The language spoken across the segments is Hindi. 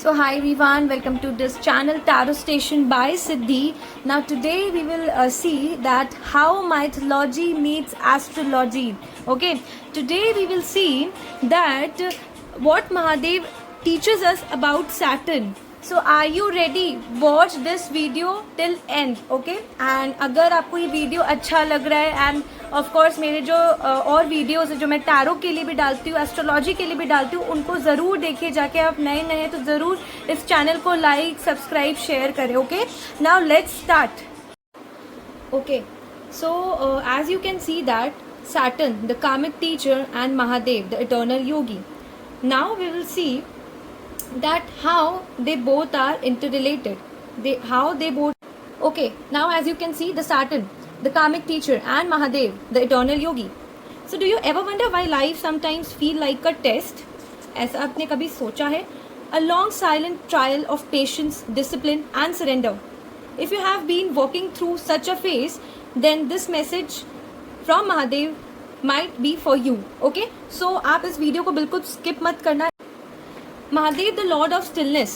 So hi everyone, welcome to this channel Tarot Station by Siddhi. Now today we will see that how mythology meets astrology. Okay, today we will see that what Mahadev teaches us about Saturn. So are you ready? Watch this video till end. Okay, and अगर आपको ये वीडियो अच्छा लग रहा है एंड ऑफ कोर्स मेरे जो और वीडियोस है जो मैं टैरो के लिए भी डालती हूँ, एस्ट्रोलॉजी के लिए भी डालती हूँ, उनको ज़रूर देखिए जाके। आप नए नए हैं तो ज़रूर इस चैनल को लाइक सब्सक्राइब शेयर करें। Okay, now let's start. Okay, so as you can see that Saturn, the karmic teacher, and Mahadev, the eternal yogi. Now we will see that how they both are interrelated. Okay, now as you can see, the Saturn, the karmic teacher, and Mahadev, the eternal yogi. So do you ever wonder why life sometimes feel like a test? ऐसा आपने कभी सोचा है? A long silent trial of patience, discipline and surrender. If you have been walking through such a phase, then this message from Mahadev might be for you. Okay, so आप इस वीडियो को बिल्कुल skip मत करना। Mahadev the Lord of stillness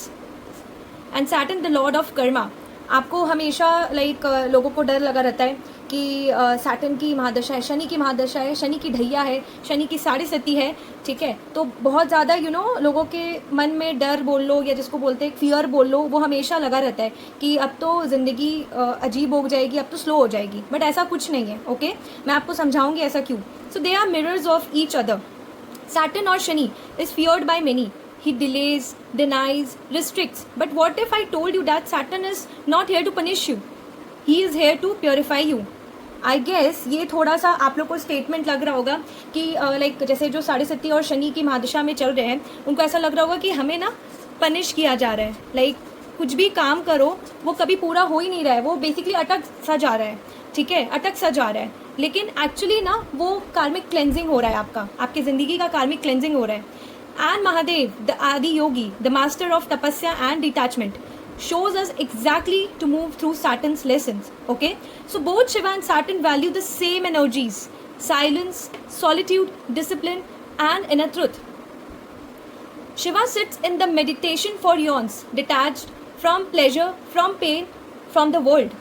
and Saturn the Lord of Karma. आपको हमेशा लोगों को डर लगा रहता है कि सैटर्न की महादशा है, शनि की महादशा है, शनि की ढैया है, शनि की साढ़े सती है। ठीक है, तो बहुत ज़्यादा लोगों के मन में डर बोल लो या जिसको बोलते हैं फियर बोल लो, वो हमेशा लगा रहता है कि अब तो ज़िंदगी अजीब हो जाएगी, अब तो स्लो हो जाएगी। बट ऐसा कुछ नहीं है। ओके, मैं आपको समझाऊंगी ऐसा क्यों। So they are mirrors of each other. Saturn और Shani is feared by many. He delays, denies, restricts. But what if I told you that Saturn is not here to punish you? He is here to purify you. I guess ये थोड़ा सा आप लोग को स्टेटमेंट लग रहा होगा कि जैसे जो साढ़े सती और शनि की महादशा में चल रहे हैं, उनको ऐसा लग रहा होगा कि हमें ना पनिश किया जा रहा है। कुछ भी काम करो वो कभी पूरा हो ही नहीं रहा है, वो बेसिकली अटक सा जा रहा है। ठीक है, अटक सा जा रहा है, लेकिन एक्चुअली ना वो कार्मिक क्लेंजिंग हो रहा है, आपकी ज़िंदगी का कार्मिक क्लेंजिंग हो रहा है। And Mahadev, the Adi Yogi, the master of tapasya and detachment, shows us exactly to move through Saturn's lessons. Okay, so both Shiva and Saturn value the same energies: silence, solitude, discipline, and inner truth. Shiva sits in the meditation for eons, detached from pleasure, from pain, from the world.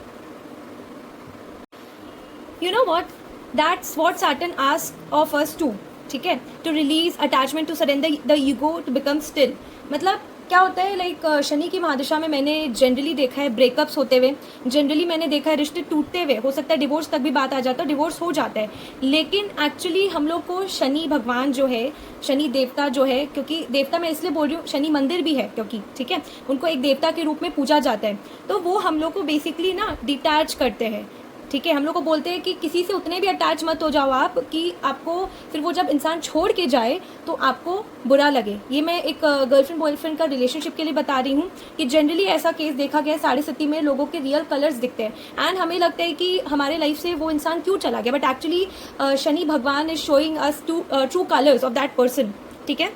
You know what? That's what Saturn asks of us too. ठीक है, to release attachment, to surrender the ego, to become still. मतलब क्या होता है, शनि की महादशा में मैंने जनरली देखा है ब्रेकअप्स होते हुए, जनरली मैंने देखा है रिश्ते टूटते हुए, हो सकता है डिवोर्स तक भी बात आ जाता है, डिवोर्स हो जाता है। लेकिन एक्चुअली हम लोग को शनि भगवान जो है, शनि देवता जो है, क्योंकि देवता मैं इसलिए बोल रही हूँ, शनि मंदिर भी है क्योंकि ठीक है, उनको एक देवता के रूप में पूजा जाता है, तो वो हम लोग को बेसिकली ना डिटैच करते हैं। ठीक है, हम लोग को बोलते हैं कि किसी से उतने भी अटैच मत हो जाओ आप कि आपको फिर वो जब इंसान छोड़ के जाए तो आपको बुरा लगे। ये मैं एक गर्लफ्रेंड बॉयफ्रेंड का रिलेशनशिप के लिए बता रही हूँ कि जनरली ऐसा केस देखा गया है, साढ़े सती में लोगों के रियल कलर्स दिखते हैं एंड हमें लगता है कि हमारे लाइफ से वो इंसान क्यों चला गया, बट एक्चुअली शनि भगवान is showing us true colours of that person. ठीक है,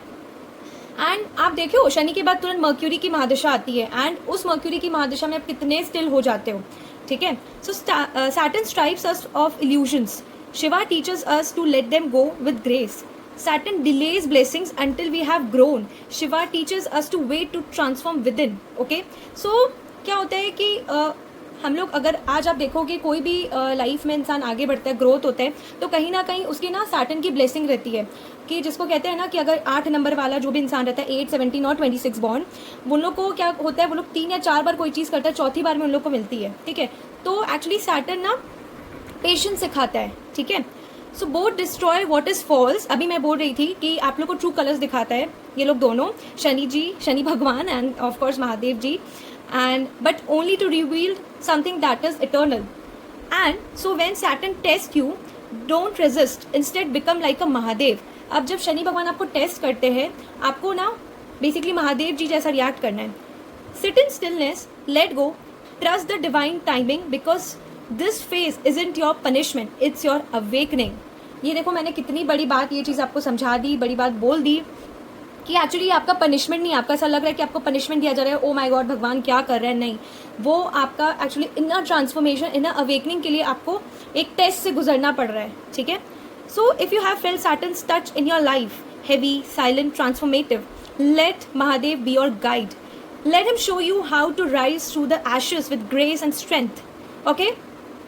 एंड आप देखो शनि के बाद तुरंत मर्क्यूरी की महादशा आती है एंड उस मर्क्यूरी की महादशा में आप कितने स्टिल हो जाते हो। ठीक है, सो Saturn stripes us of illusions. Shiva teaches us to let them go with grace. Saturn delays blessings until we have grown. Shiva teaches us to wait to transform within. Okay, so क्या होता है कि हम लोग अगर आज आप देखोगे कोई भी लाइफ में इंसान आगे बढ़ता है, ग्रोथ होता है, तो कहीं ना कहीं उसकी ना सैटर्न की ब्लेसिंग रहती है कि जिसको कहते हैं ना कि अगर 8 नंबर वाला जो भी इंसान रहता है, 8, 17 और 26 बॉर्न, उन लोग को क्या होता है, वो लोग 3 या 4 बार कोई चीज़ करता है, चौथी बार में उन लोग को मिलती है। ठीक है, तो एक्चुअली सैटर्न ना पेशेंस सिखाता है। ठीक है, so both destroy what is false. अभी मैं बोल रही थी कि आप लोग को ट्रू कलर्स दिखाता है ये लोग दोनों, शनि जी, शनि भगवान and of course Mahadev ji, and but only to reveal something that is eternal. And so when Saturn tests you, don't resist, instead become like a Mahadev. अब जब शनि भगवान आपको टेस्ट करते हैं, आपको ना बेसिकली महादेव जी जैसा रिएक्ट करना है। Sit in stillness, let go, trust the divine timing, because this phase isn't your punishment, it's your awakening. ये देखो मैंने कितनी बड़ी बात, ये चीज़ आपको समझा दी, बड़ी बात बोल दी कि एक्चुअली आपका पनिशमेंट नहीं, आपका ऐसा लग रहा है कि आपको पनिशमेंट दिया जा रहा है, ओ माय गॉड भगवान क्या कर रहे हैं, नहीं, वो आपका actually inner transformation, inner awakening के लिए आपको एक टेस्ट से गुजरना पड़ रहा है। ठीक है, so if you have felt Saturn's touch in your life, heavy, silent, transformative, let Mahadev be your guide. Let him show you how to rise through the ashes with grace and strength. Okay,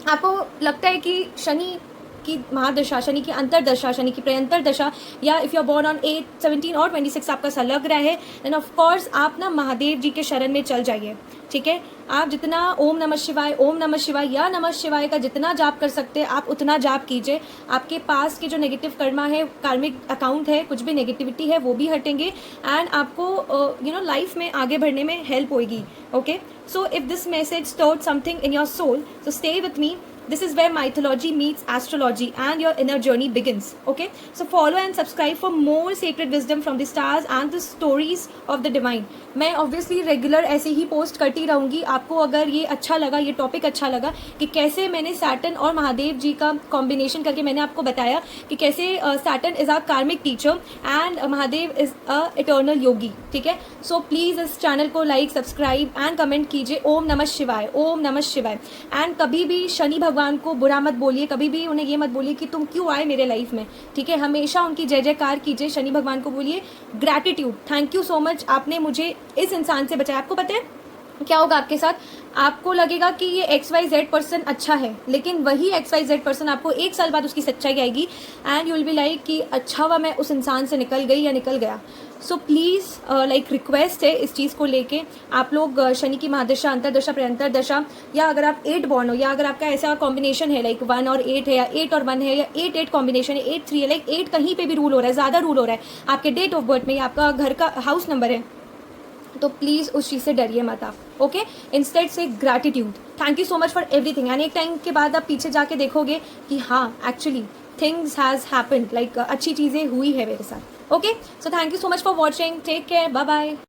आपको लगता है कि शनि की महादशा, शनि की अंतरदशा, शनि की प्रयंतर दशा, या if you are born on 8, 17 और 26 आपका ऐसा लग रहा है, देन ऑफ कोर्स आप ना महादेव जी के शरण में चल जाइए. ठीक है, आप जितना ओम नमः शिवाय या नमः शिवाय का जितना जाप कर सकते हैं आप उतना जाप कीजिए. आपके पास के जो नेगेटिव कर्मा है, कार्मिक अकाउंट है, कुछ भी नेगेटिविटी है वो भी हटेंगे एंड आपको लाइफ में आगे बढ़ने में हेल्प होगी. Okay, so if this message stored something in your soul, so stay with me. This is where mythology meets astrology and your inner journey begins. Okay, so follow and subscribe for more sacred wisdom from the stars and the stories of the divine. मैं ऑब्वियसली रेगुलर ऐसे ही पोस्ट करती रहूँगी. आपको अगर ये अच्छा लगा, ये टॉपिक अच्छा लगा कि कैसे मैंने सैटर्न और महादेव जी का कॉम्बिनेशन करके मैंने आपको बताया कि कैसे Saturn is a karmic teacher and Mahadev is a eternal yogi. ठीक है, सो प्लीज़ इस चैनल को लाइक, सब्सक्राइब एंड कमेंट कीजिए. ओम नमः शिवाय, ओम नमः शिवाय. एंड कभी भी शनि भगवान को बुरा मत बोलिए, कभी भी उन्हें ये मत बोलिए कि तुम क्यों आए मेरे लाइफ में. ठीक है, हमेशा उनकी जय जयकार कीजिए. शनि भगवान को बोलिए gratitude, thank you so much, आपने मुझे इस इंसान से बचाया. आपको पता है क्या होगा आपके साथ? आपको लगेगा कि ये XYZ पर्सन अच्छा है, लेकिन वही XYZ पर्सन आपको 1 साल बाद उसकी सच्चाई आएगी and you will be like कि अच्छा हुआ मैं उस इंसान से निकल गई या निकल गया. सो प्लीज़ लाइक रिक्वेस्ट है इस चीज़ को लेके, आप लोग शनि की महादशा, अंतरदशा, प्रयंतर दशा, या अगर आप 8 बॉर्न हो, या अगर आपका ऐसा कॉम्बिनेशन है लाइक 1 और 8 है, या 8 और 1 है, या 8-8 कॉम्बिनेशन है, 8-3 है, लाइक 8 कहीं पे भी रूल हो रहा है, ज़्यादा रूल हो रहा है आपके डेट ऑफ बर्थ में या आपका घर का हाउस नंबर है, तो प्लीज़ उस चीज़ से डरिए मत आप. Okay, instead say gratitude, thank you so much for everything. And एक टाइम के बाद आप पीछे जाके देखोगे कि हाँ actually things has happened, like अच्छी चीज़ें हुई है मेरे साथ. Okay, so thank you so much for watching, take care, bye bye.